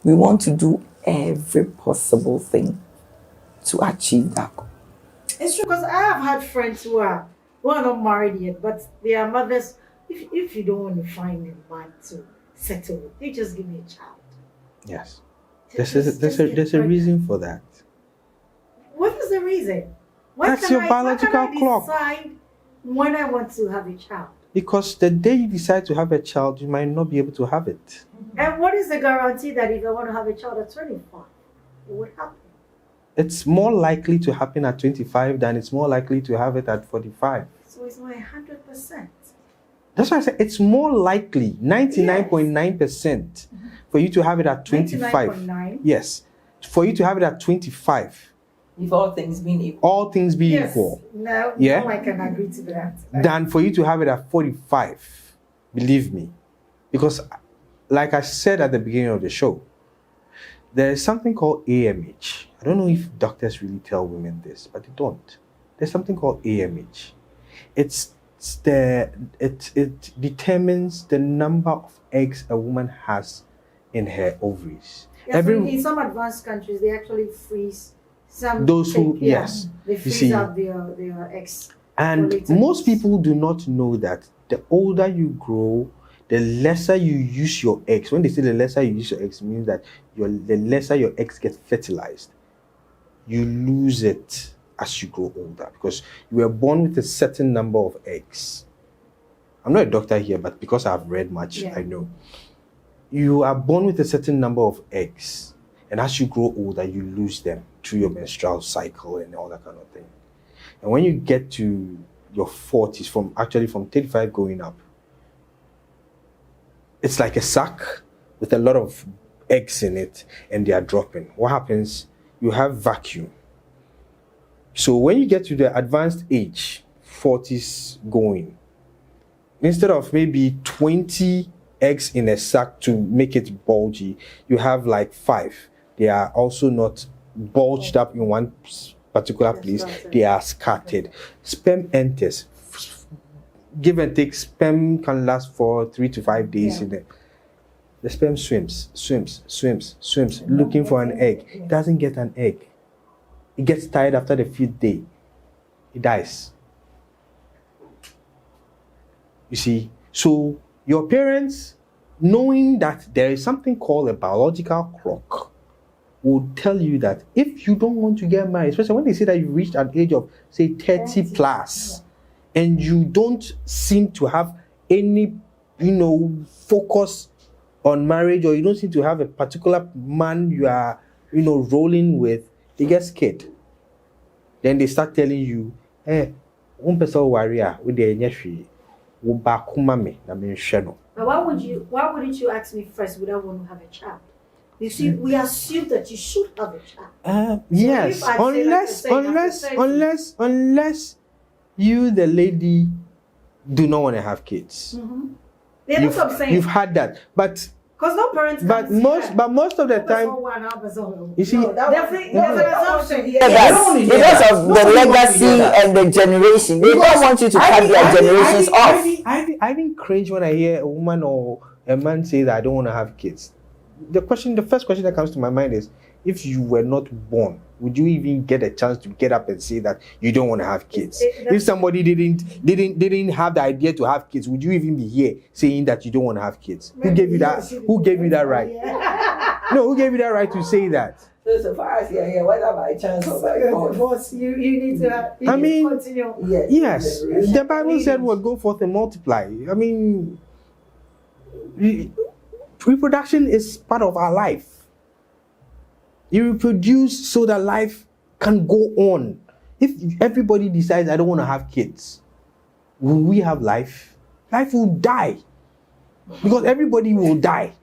we want to do every possible thing to achieve that goal. It's true because I have had friends who are not married yet, but their mothers, if you don't want to find a man to settle with, they just give me a child. Yes. There's a reason for that. What is the reason? That's your biological clock. Decide when I want to have a child? Because the day you decide to have a child, you might not be able to have it. And what is the guarantee that if I want to have a child at 25, it would happen? It's more likely to happen at 25 than it's more likely to have it at 45. So it's not 100%. That's why I said it's more likely, 99.9%, for you to have it at 25. 99.9? Yes. For you to have it at 25. If all things being equal. All things being equal. No, Yeah? no, I can agree to that. Than for you to have it at 45. Believe me. Because, like I said at the beginning of the show, there is something called AMH. I don't know if doctors really tell women this, but they don't. There's something called AMH. It determines the number of eggs a woman has in her ovaries. Yeah, so in some advanced countries, they actually freeze some. Those who, yes, they you freeze see, out their eggs. and most people do not know that the older you grow, the lesser you use your eggs. When they say the lesser you use your eggs, it means that the lesser your eggs get fertilized. You lose it as you grow older because you were born with a certain number of eggs. I'm not a doctor here, but because I've read much, I know. You are born with a certain number of eggs, and as you grow older, you lose them through your menstrual cycle and all that kind of thing. And when you get to your 40s, from 35 going up, it's like a sack with a lot of eggs in it, and they are dropping. What happens? You have vacuum. So when you get to the advanced age, 40s going, instead of maybe 20 eggs in a sack to make it bulgy, you have like 5. They are also not bulged up in one particular place. They are scattered. Sperm enters. Give and take, sperm can last for 3 to 5 days in there. The sperm swims, looking for an egg. It doesn't get an egg. It gets tired after the 5th day. It dies. You see? So your parents, knowing that there is something called a biological clock, will tell you that if you don't want to get married, especially when they say that you reached an age of, say, 30 plus, and you don't seem to have any, focus on marriage, or you don't seem to have a particular man you are, rolling with, they get scared. Then they start telling you, one person warrior with the energy will back me. But why wouldn't you ask me first without want to have a child? You see, we assume that you should have a child. Yes, unless you, the lady, do not want to have kids. Mm-hmm. Yeah, that's what I'm saying. You've had that, but because no parents. But most of the time, you see, there's an assumption here. Because of the legacy and the generation, they don't want you to cut their generations off. I think cringe when I hear a woman or a man say that I don't want to have kids. The first question that comes to my mind is, if you were not born, would you even get a chance to get up and say that you don't want to have kids? If somebody didn't have the idea to have kids, would you even be here saying that you don't want to have kids? Who gave you that? Who gave you that right? No, who gave you that right to say that? So far as you're here, whether by chance or by force, you need to. Continue. Yes. The Bible said, "Well, go forth and multiply." I mean, reproduction is part of our life. You reproduce so that life can go on. If everybody decides, I don't want to have kids, will we have life? Life will die. Because everybody will die.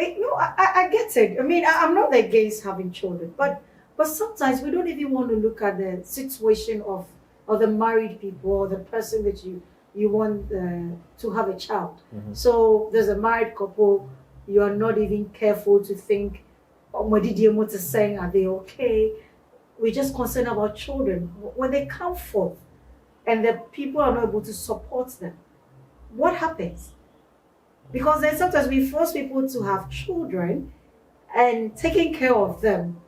I get it. I mean, I'm not against having children, but sometimes we don't even want to look at the situation of or the married people or the person that you want to have a child. So there's a married couple, you are not even careful to think, oh, what did you to say? Are they okay? We're just concerned about children. When they come forth and the people are not able to support them, what happens? Because then sometimes we force people to have children and taking care of them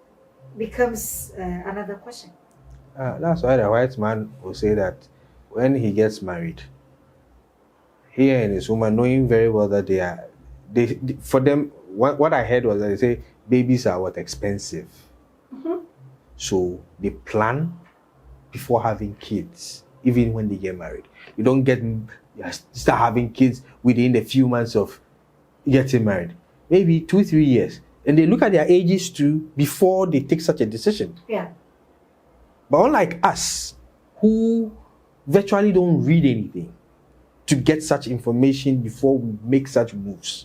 becomes another question. That's why the white man will say that when he gets married, he and his woman, knowing very well that they for them, what I heard was that they say babies are expensive. So they plan before having kids, even when they get married. You don't start having kids within a few months of getting married. Maybe 2-3 years. And they look at their ages too before they take such a decision. Yeah. But unlike us, who virtually don't read anything to get such information before we make such moves,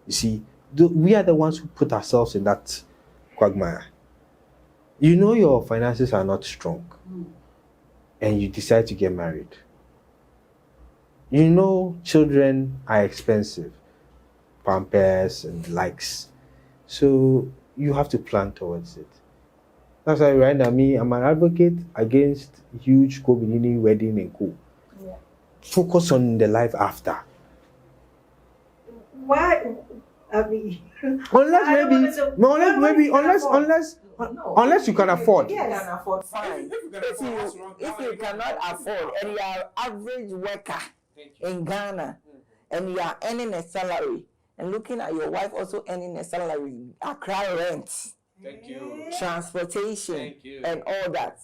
you see, we are the ones who put ourselves in that quagmire. You know your finances are not strong, and you decide to get married. You know children are expensive, pampers and likes. So you have to plan towards it. That's why right now, I'm an advocate against huge co-beginning wedding and co. Yeah. Focus on the life after. Why? I mean, unless you can afford. Yes. You can afford, fine. If you cannot afford and you are average worker in Ghana and you are earning a salary and looking at your wife also earning a salary, Accra rent, transportation, and all that,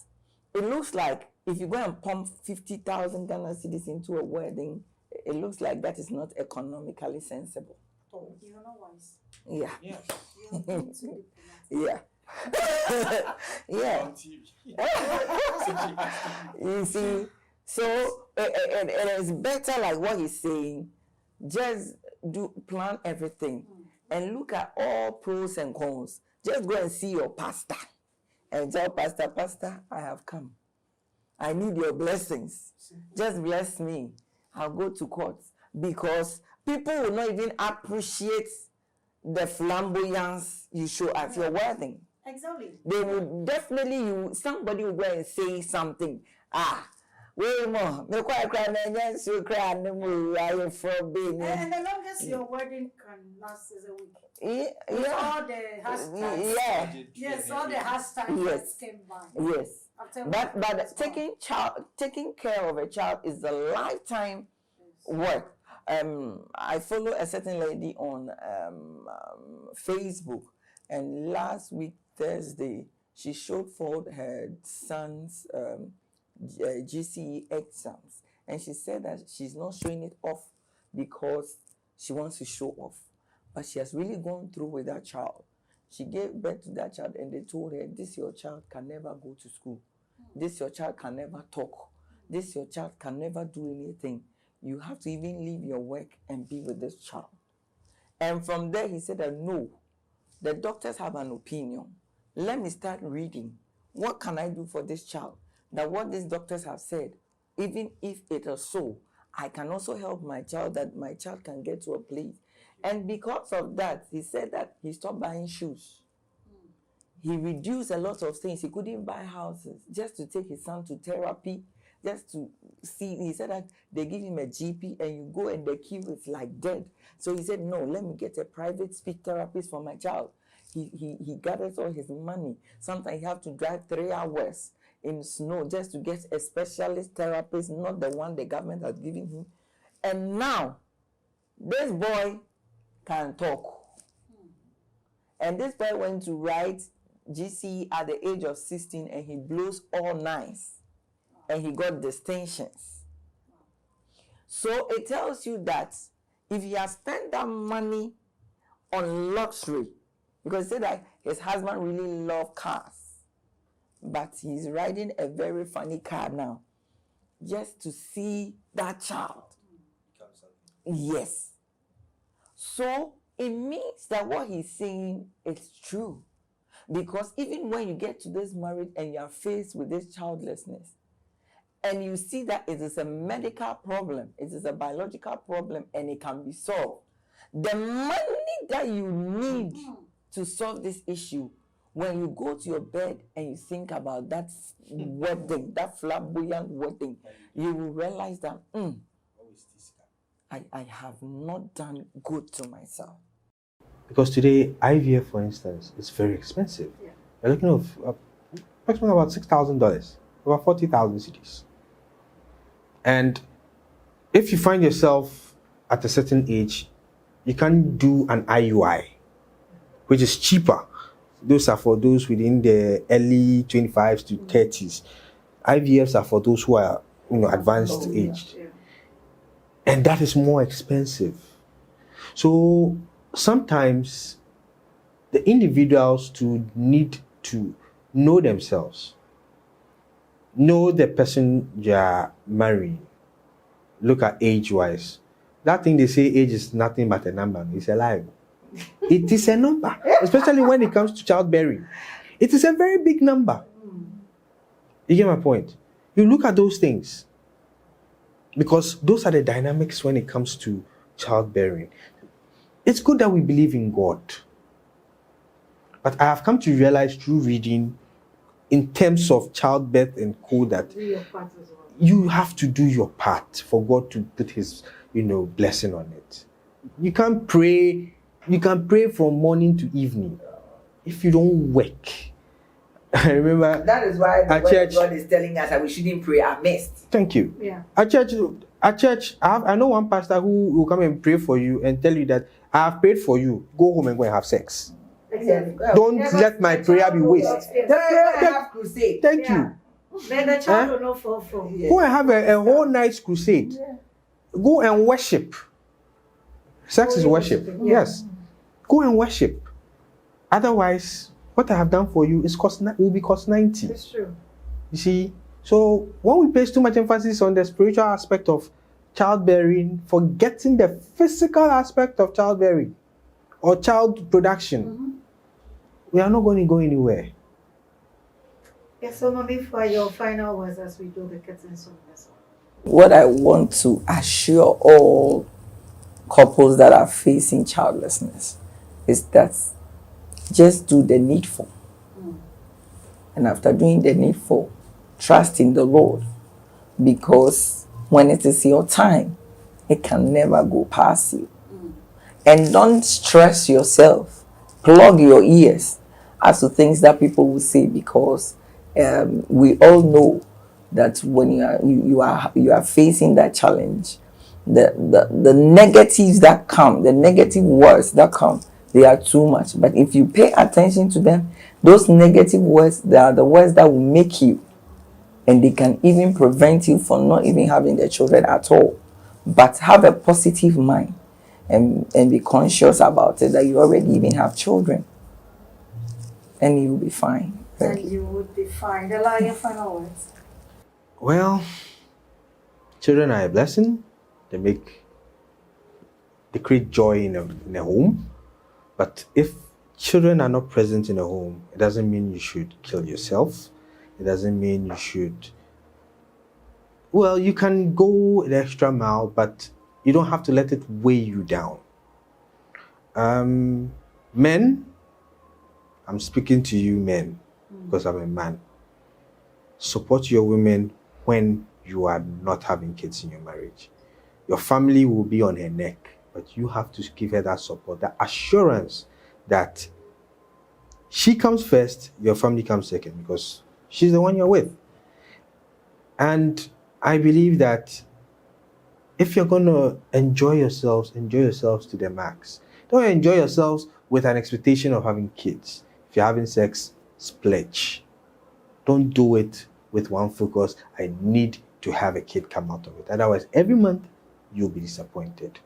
it looks like if you go and pump 50,000 Ghana cedis into a wedding, it looks like that is not economically sensible. Oh, you're not wise. Yeah. Yeah. Yeah. You see, so it is better, like what he's saying, just plan everything and look at all pros and cons. Just go and see your pastor and tell pastor, I have come. I need your blessings. Just bless me. I'll go to court, because people will not even appreciate the flamboyance you show at your wedding. Exactly. They will definitely, somebody will go and say something. Way more. And the longest your wedding can last is a week. Yeah. All the hashtags. Yeah. Yes, all the hashtags that came by. Yes. But taking care of a child is a lifetime work. I follow a certain lady on Facebook, and last week Thursday she showed forth her son's GCE exams, and she said that she's not showing it off because she wants to show off, but she has really gone through with that child. She gave birth to that child, and they told her, this your child can never go to school, this your child can never talk, this your child can never do anything. You have to even leave your work and be with this child. And from there, he said that no, the doctors have an opinion. Let me start reading. What can I do for this child? That what these doctors have said, even if it is so, I can also help my child, that my child can get to a place. And because of that, he said that he stopped buying shoes. He reduced a lot of things. He couldn't buy houses just to take his son to therapy, just to see. He said that they give him a GP and you go and the queue is like dead. So he said, no, let me get a private speech therapist for my child. He gathers all his money. Sometimes he have to drive 3 hours in snow just to get a specialist therapist, not the one the government has given him. And now, this boy can talk. And this boy went to write GCE at the age of 16 and he blows all nines. And he got distinctions. So it tells you that if he has spent that money on luxury, because he said that his husband really loved cars, but he's riding a very funny car now, just to see that child. Yes. So it means that what he's saying is true. Because even when you get to this marriage and you are faced with this childlessness, and you see that it is a medical problem, it is a biological problem, and it can be solved, the money that you need to solve this issue, when you go to your bed and you think about that wedding, that flamboyant wedding, you will realize that I have not done good to myself. Because today, IVF, for instance, is very expensive. Yeah. You're looking at approximately about $6,000, about 40,000 cedis. And if you find yourself at a certain age, you can do an IUI, which is cheaper. Those are for those within the early 25s to 30s. IVFs are for those who are, advanced aged. Yeah. And that is more expensive. So sometimes the individuals need to know themselves, know the person you are marrying, look at age-wise. That thing they say age is nothing but a number. It's a lie. It is a number, especially when it comes to childbearing. It is a very big number. You get my point? You look at those things because those are the dynamics when it comes to childbearing. It's good that we believe in God. But I have come to realize through reading, in terms of childbirth and co, that Do your part as well. you have to do your part for God to put His, blessing on it. You can't pray. You can pray from morning to evening if you don't work. I remember That is why the at word church. of God is telling us that we shouldn't pray amiss. Thank you. Yeah. At church, I know one pastor who will come and pray for you and tell you that I have prayed for you. Go home and go and have sex. Exactly. Don't Yeah, let but my the prayer child be will waste. experience- Have crusade. Thank Yeah. you. Then the child will not fall for. Go and have a whole night's crusade. Go and worship. Sex is Holy worship. worshiping, yeah. Yes. Go and worship. Otherwise, what I have done for you will be cost 90. It's true. You see? So when we place too much emphasis on the spiritual aspect of childbearing, forgetting the physical aspect of childbearing or child production, we are not going to go anywhere. Yes, so maybe for your final words as we do the curtains on this one. What I want to assure all couples that are facing childlessness is that just do the needful. And after doing the needful, trust in the Lord, because when it is your time, it can never go past you. And don't stress yourself. Plug your ears as to things that people will say, because we all know that when you are facing that challenge, the negatives that come, the negative words that come, they are too much. But if you pay attention to them, those negative words, they are the words that will make you, and they can even prevent you from not even having the children at all. But have a positive mind and be conscious about it, that you already even have children, and you'll be fine. Thank And you. you would be fine. Allow your final words. Well, children are a blessing. They create joy in a home. But if children are not present in a home, it doesn't mean you should kill yourself. It doesn't mean you should. Well, you can go an extra mile, but you don't have to let it weigh you down. Men, I'm speaking to you men, because I'm a man. Support your women when you are not having kids in your marriage. Your family will be on her neck, but you have to give her that support, that assurance that she comes first, your family comes second, because she's the one you're with. And I believe that if you're going to enjoy yourselves to the max. Don't enjoy yourselves with an expectation of having kids. If you're having sex, splurge. Don't do it with one focus. I need to have a kid come out of it. Otherwise, every month, you'll be disappointed.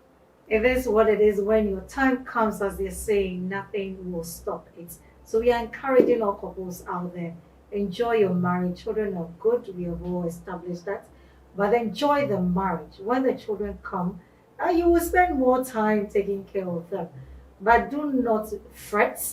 It is what it is. When your time comes, as they're saying, nothing will stop it. So we are encouraging all couples out there. Enjoy your marriage. Children are good. We have all established that. But enjoy the marriage. When the children come, you will spend more time taking care of them. But do not fret.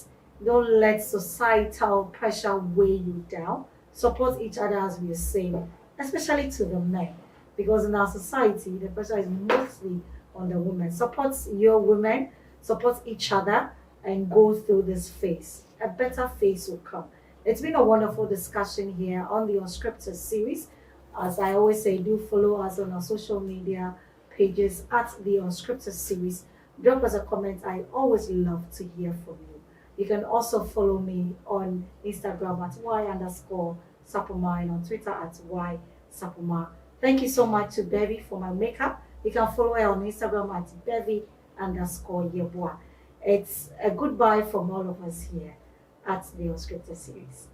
Don't let societal pressure weigh you down. Support each other, as we are saying. especially to the men, because in our society, the pressure is mostly on the women. Support your women, support each other, and go through this phase. A better phase will come. It's been a wonderful discussion here on the Unscripted series. As I always say, do follow us on our social media pages at the Unscripted series. Drop us a comment. I always love to hear from you. You can also follow me on Instagram at y_Sapoma and on Twitter at y_Sapoma. Thank you so much to Bevi for my makeup. You can follow her on Instagram at Bevi_Yeboah. It's a goodbye from all of us here at the Unscripted series.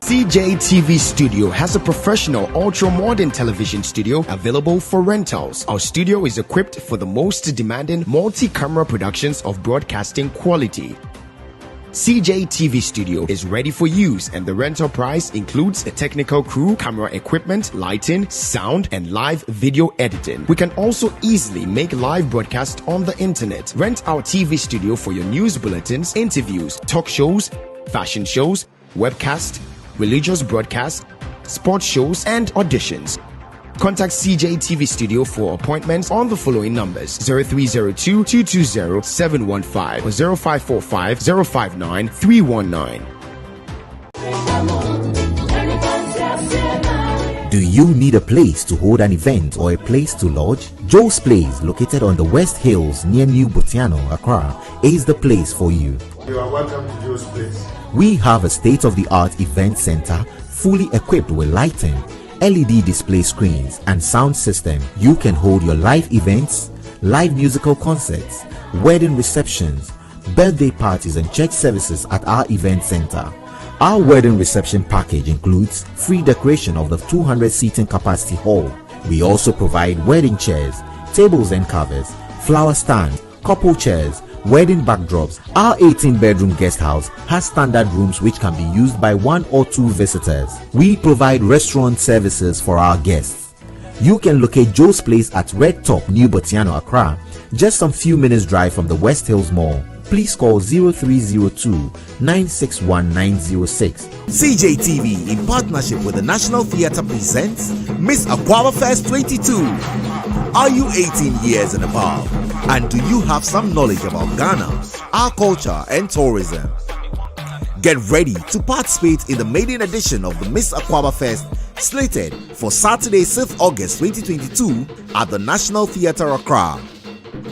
CJTV Studio has a professional ultra-modern television studio available for rentals. Our studio is equipped for the most demanding multi-camera productions of broadcasting quality. CJTV Studio is ready for use, and the rental price includes a technical crew, camera equipment, lighting, sound, and live video editing. We can also easily make live broadcasts on the internet. Rent our TV studio for your news bulletins, interviews, talk shows, fashion shows, webcasts, religious broadcasts, sports shows, and auditions. Contact CJTV Studio for appointments on the following numbers: 0302-220-715 or 0545-059-319. Do you need a place to hold an event or a place to lodge? Joe's Place, located on the West Hills near New Botiano, Accra, is the place for you. You are welcome to Joe's Place. We have a state-of-the-art event center fully equipped with lighting, LED display screens, and sound system. You can hold your live events, live musical concerts, wedding receptions, birthday parties, and church services at our event center. Our wedding reception package includes free decoration of the 200 seating capacity hall. We also provide wedding chairs, tables and covers, flower stands, couple chairs, wedding backdrops. Our 18-bedroom guest house has standard rooms which can be used by 1 or 2 visitors. We provide restaurant services for our guests. You can locate Joe's Place at Red Top, New Botiano, Accra, just some few minutes drive from the West Hills Mall. Please call 0302-961-906. CJTV, in partnership with the National Theatre, presents Miss Aquaba Fest 22. Are you 18 years and above? And do you have some knowledge about Ghana, our culture and tourism? Get ready to participate in the maiden edition of the Miss Aquaba Fest, slated for Saturday 6th August 2022 at the National Theatre, Accra.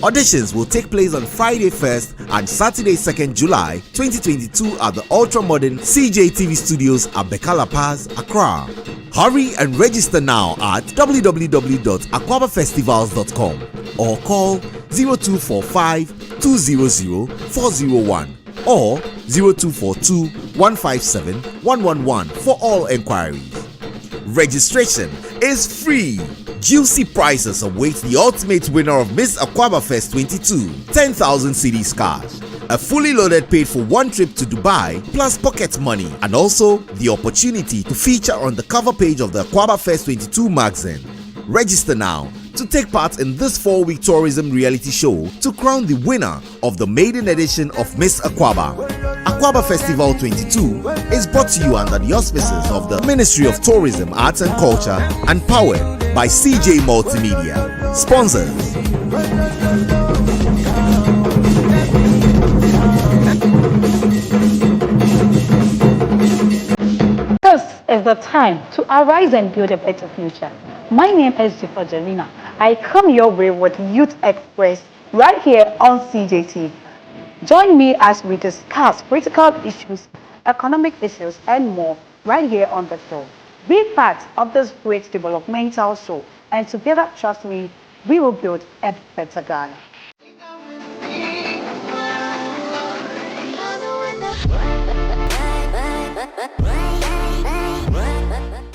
Auditions will take place on Friday 1st and Saturday 2nd July 2022 at the ultra-modern CJTV Studios at Bekala Paz, Accra. Hurry and register now at www.aquabafestivals.com or call 0245 200 401 or 0242 157 111 for all enquiries. Registration is free. Juicy prizes await the ultimate winner of Miss Aquaba Fest 22, 10,000 cedis cash, a fully loaded paid-for-one trip to Dubai plus pocket money, and also the opportunity to feature on the cover page of the Aquaba Fest 22 magazine. Register now to take part in this 4-week tourism reality show to crown the winner of the maiden edition of Miss Aquaba. Aquaba Festival 22 is brought to you under the auspices of the Ministry of Tourism, Arts and Culture and powered by CJ Multimedia. Sponsors: This is the time to arise and build a better future. My name is Jifajalina. I come your way with Youth Express right here on CJT. Join me as we discuss critical issues, economic issues, and more right here on the show. Be part of this great developmental show, and together, trust me, we will build a better Ghana.